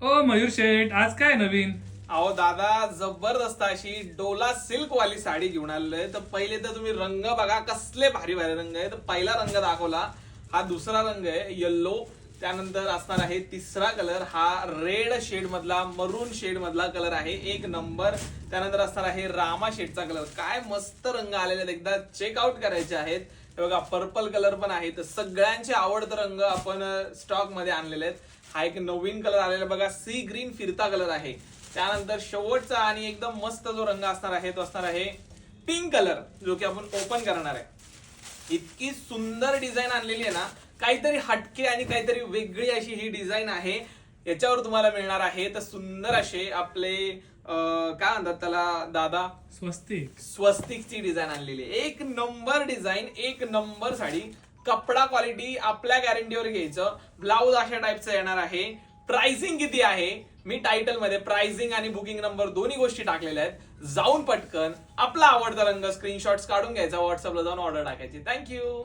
ओ मयूर शेठ, आज काय नवीन? अहो दादा, जबरदस्त अशी डोला सिल्क वाली साडी घेऊन आलेलोय. तर पहिले तर तुम्ही रंग बघा, कसले भारी भारी रंग आहे. तर पहिला रंग दाखवला, हा दुसरा रंग आहे येल्लो. त्यानंतर असणार आहे तिसरा कलर, हा रेड शेड मधला, मरून शेड मधला कलर आहे, एक नंबर. त्यानंतर असणार आहे रामा शेडचा कलर. काय मस्त रंग आलेले आहेत, एकदा चेकआउट करायचे आहेत. हे बघा, पर्पल कलर पण आहे. तर सगळ्यांचे आवडते रंग आपण स्टॉक मध्ये आणलेले आहेत. हा एक नवीन कलर आलेला बघा, सी ग्रीन फिरता कलर आहे. त्यानंतर शेवटचा आणि एकदम मस्त जो रंग असणार आहे तो असणार आहे पिंक कलर, जो की आपण ओपन करणार आहे. इतकी सुंदर डिझाईन आणलेली आहे ना, काहीतरी हटके आणि काहीतरी वेगळी अशी ही डिझाईन आहे. याच्यावर तुम्हाला मिळणार आहे तर सुंदर असे आपले काय म्हणतात त्याला दादा, स्वस्तिकची डिझाईन आणलेली आहे. एक नंबर डिझाईन, एक नंबर साडी. कपडा क्वालिटी आपल्या गॅरंटीवर घ्यायचं. ब्लाऊज अशा टाईपचं येणार आहे. प्राइसिंग किती आहे मी टायटल मध्ये प्राइसिंग आणि बुकिंग नंबर दोन्ही गोष्टी टाकलेल्या आहेत. जाऊन पटकन आपला आवडता रंग स्क्रीनशॉट्स काढून घ्यायचा, व्हॉट्सअपला जाऊन ऑर्डर टाकायची. थँक्यू.